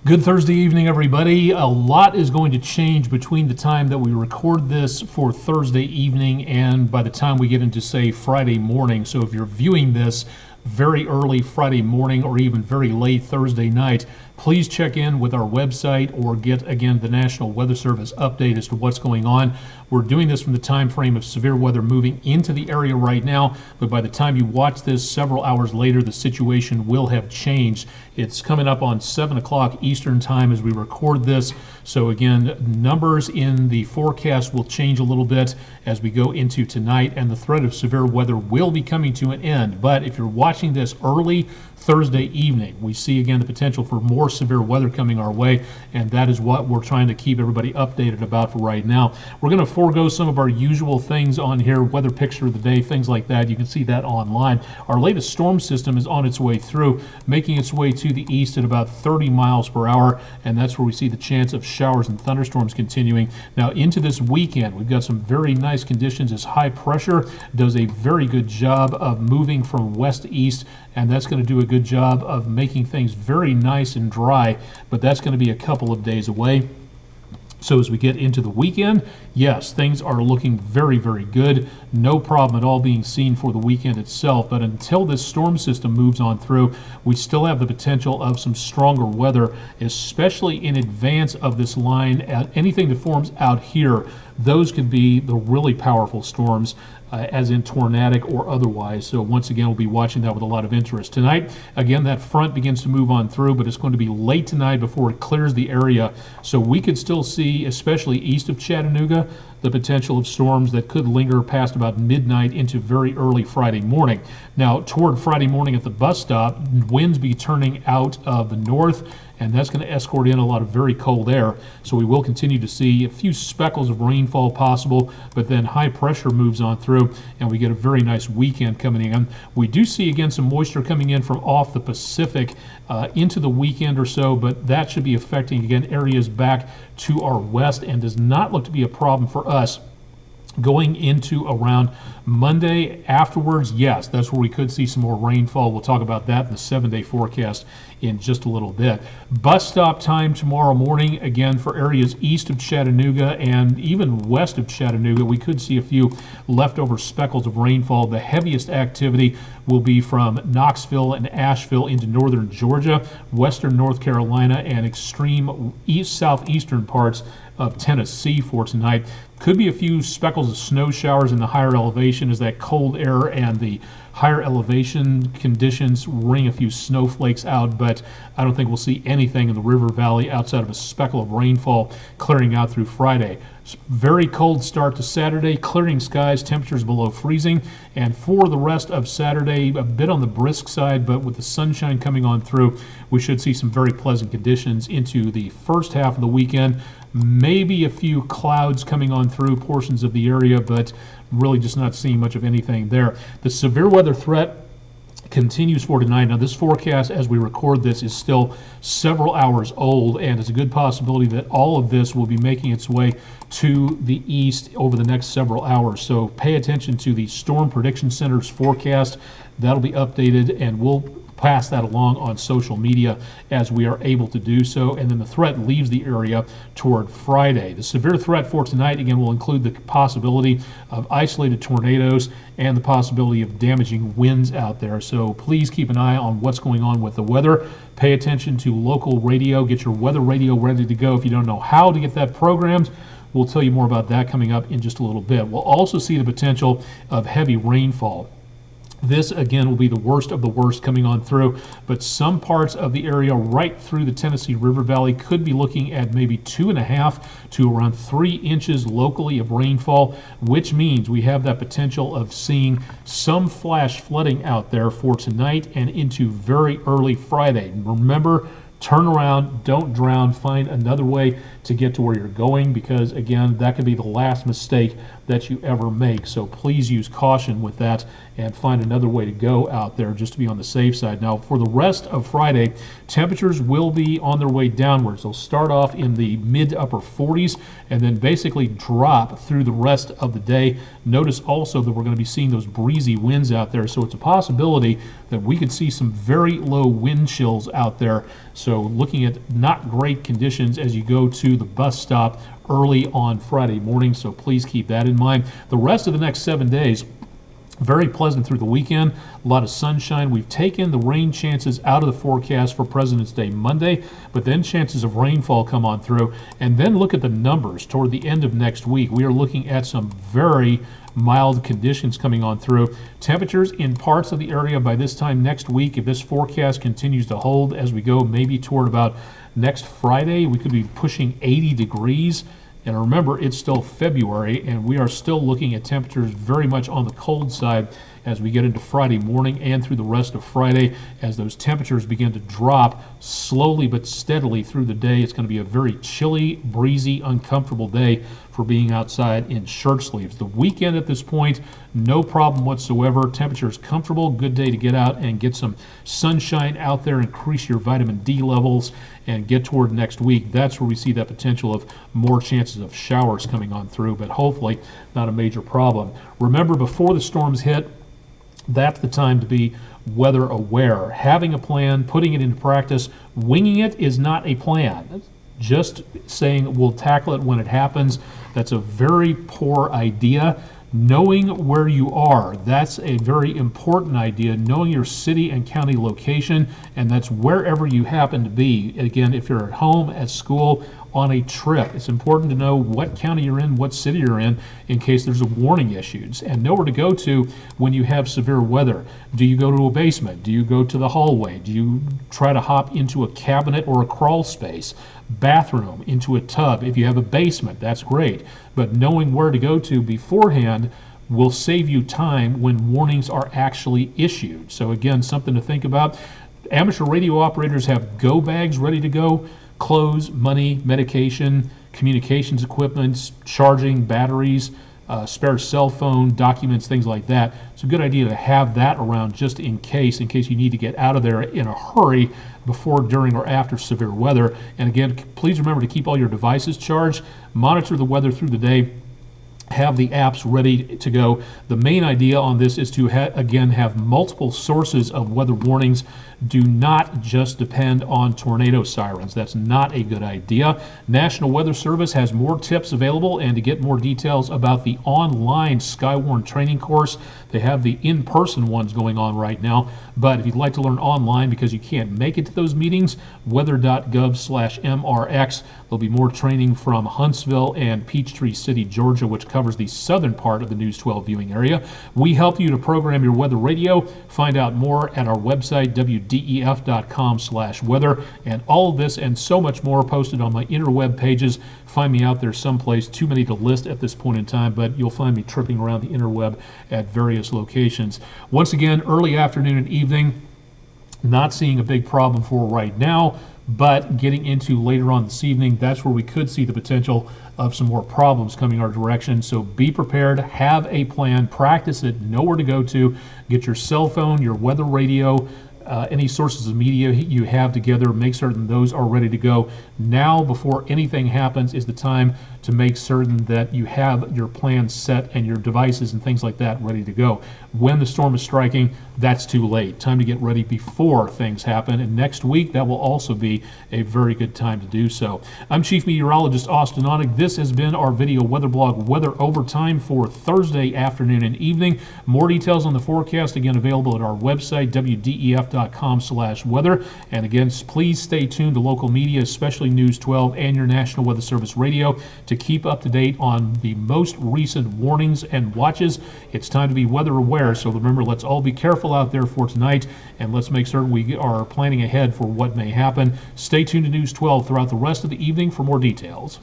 Good Thursday evening, everybody. A lot is going to change between the time that we record this for Thursday evening and by the time we get into, say, Friday morning. So if you're viewing this very early Friday morning or even very late Thursday night, please check in with our website or get, again, the National Weather Service update as to what's going on. We're doing this from the time frame of severe weather moving into the area right now, but by the time you watch this several hours later, the situation will have changed. It's coming up on 7 o'clock Eastern time as we record this. So again, numbers in the forecast will change a little bit as we go into tonight, and the threat of severe weather will be coming to an end. But if you're watching this early Thursday evening, we see again the potential for more severe weather coming our way, and that is what we're trying to keep everybody updated about for right now. We're going to forego some of our usual things on here, weather picture of the day, things like that. You can see that online. Our latest storm system is on its way through, making its way to the east at about 30 miles per hour, and that's where we see the chance of showers and thunderstorms continuing. Now into this weekend, we've got some very nice conditions as high pressure does a very good job of moving from west to east, and that's going to do a good job of making things very nice and dry, but that's going to be a couple of days away. So as we get into the weekend, yes, things are looking very, very good. No problem at all being seen for the weekend itself. But until this storm system moves on through, we still have the potential of some stronger weather, especially in advance of this line. Anything that forms out here, those could be the really powerful storms, as in tornadic or otherwise. So once again, we'll be watching that with a lot of interest. Tonight, again, that front begins to move on through, but it's going to be late tonight before it clears the area. So we could still see, especially east of Chattanooga, the potential of storms that could linger past about midnight into very early Friday morning. Now, toward Friday morning at the bus stop, winds be turning out of the north, and that's going to escort in a lot of very cold air. So we will continue to see a few speckles of rainfall possible, but then high pressure moves on through, and we get a very nice weekend coming in. We do see, again, some moisture coming in from off the Pacific into the weekend or so, but that should be affecting, again, areas back to our west and does not look to be a problem for us. Going into around Monday afterwards, yes, that's where we could see some more rainfall. We'll talk about that in the 7-day forecast in just a little bit. Bus stop time tomorrow morning, again, for areas east of Chattanooga and even west of Chattanooga, we could see a few leftover speckles of rainfall. The heaviest activity will be from Knoxville and Asheville into northern Georgia, western North Carolina, and extreme southeastern parts of Tennessee for tonight. Could be a few speckles of snow showers in the higher elevation as that cold air and the higher elevation conditions wring a few snowflakes out, but I don't think we'll see anything in the river valley outside of a speckle of rainfall clearing out through Friday. Very cold start to Saturday, clearing skies, temperatures below freezing, and for the rest of Saturday, a bit on the brisk side, but with the sunshine coming on through, we should see some very pleasant conditions into the first half of the weekend. Maybe a few clouds coming on through portions of the area, but really just not seeing much of anything there. The severe weather threat continues for tonight. Now, this forecast, as we record this, is still several hours old, and it's a good possibility that all of this will be making its way to the east over the next several hours. So pay attention to the Storm Prediction Center's forecast. That'll be updated, and we'll pass that along on social media as we are able to do so. And then the threat leaves the area toward Friday. The severe threat for tonight, again, will include the possibility of isolated tornadoes and the possibility of damaging winds out there. So please keep an eye on what's going on with the weather. Pay attention to local radio. Get your weather radio ready to go. If you don't know how to get that programmed, we'll tell you more about that coming up in just a little bit. We'll also see the potential of heavy rainfall. This, again, will be the worst of the worst coming on through, but some parts of the area right through the Tennessee River Valley could be looking at maybe 2.5 to around 3 inches locally of rainfall, which means we have that potential of seeing some flash flooding out there for tonight and into very early Friday. Remember, turn around, don't drown, find another way to get to where you're going, because again, that could be the last mistake that you ever make. So please use caution with that and find another way to go out there just to be on the safe side. Now, for the rest of Friday, temperatures will be on their way downwards. They'll start off in the mid to upper 40s and then basically drop through the rest of the day. Notice also that we're going to be seeing those breezy winds out there, so it's a possibility that we could see some very low wind chills out there. So So looking at not great conditions as you go to the bus stop early on Friday morning. So please keep that in mind. The rest of the next 7 days, very pleasant through the weekend, a lot of sunshine. We've taken the rain chances out of the forecast for President's Day Monday, but then chances of rainfall come on through. And then look at the numbers toward the end of next week. We are looking at some very mild conditions coming on through. Temperatures in parts of the area by this time next week, if this forecast continues to hold as we go maybe toward about next Friday, we could be pushing 80 degrees. And remember, it's still February, and we are still looking at temperatures very much on the cold side as we get into Friday morning and through the rest of Friday. As those temperatures begin to drop slowly but steadily through the day, it's going to be a very chilly, breezy, uncomfortable day for being outside in shirt sleeves. The weekend at this point, no problem whatsoever. Temperatures comfortable, good day to get out and get some sunshine out there, increase your vitamin D levels, and get toward next week. That's where we see that potential of more chances of showers coming on through, but hopefully not a major problem. Remember, before the storms hit, that's the time to be weather aware. Having a plan, putting it into practice, winging it is not a plan. Just saying we'll tackle it when it happens, that's a very poor idea. Knowing where you are, that's a very important idea. Knowing your city and county location, and that's wherever you happen to be. Again, if you're at home, at school, on a trip, it's important to know what county you're in, what city you're in case there's a warning issued, and know where to go to when you have severe weather. Do you go to a basement? Do you go to the hallway? Do you try to hop into a cabinet or a crawl space? Bathroom, into a tub. If you have a basement, that's great. But knowing where to go to beforehand will save you time when warnings are actually issued. So again, something to think about. Amateur radio operators have go bags ready to go. Clothes, money, medication, communications equipment, charging, batteries, spare cell phone, documents, things like that. It's a good idea to have that around just in case you need to get out of there in a hurry before, during, or after severe weather. And again, please remember to keep all your devices charged, monitor the weather through the day, have the apps ready to go. The main idea on this is to again have multiple sources of weather warnings. Do not just depend on tornado sirens. That's not a good idea. National Weather Service has more tips available, and to get more details about the online Skywarn training course, they have the in-person ones going on right now. But if you'd like to learn online because you can't make it to those meetings, weather.gov/MRX. There'll be more training from Huntsville and Peachtree City, Georgia, which covers the southern part of the News 12 viewing area. We help you to program your weather radio. Find out more at our website, wdef.com/weather. And all of this and so much more posted on my interweb pages. Find me out there someplace, too many to list at this point in time, but you'll find me tripping around the interweb at various locations. Once again, early afternoon and evening, not seeing a big problem for right now, but getting into later on this evening, that's where we could see the potential of some more problems coming our direction. So be prepared, have a plan, practice it, know where to go to, get your cell phone, your weather radio, any sources of media you have together, make certain those are ready to go. Now, before anything happens, is the time to make certain that you have your plan set and your devices and things like that ready to go. When the storm is striking, that's too late. Time to get ready before things happen, and next week that will also be a very good time to do so. I'm Chief Meteorologist Austin Onig. This has been our video weather blog, Weather Overtime, for Thursday afternoon and evening. More details on the forecast, again, available at our website, wdef.com/weather. And again, please stay tuned to local media, especially News 12 and your National Weather Service radio, to keep up to date on the most recent warnings and watches. It's time to be weather aware, so remember, let's all be careful out there for tonight, and let's make certain we are planning ahead for what may happen. Stay tuned to News 12 throughout the rest of the evening for more details.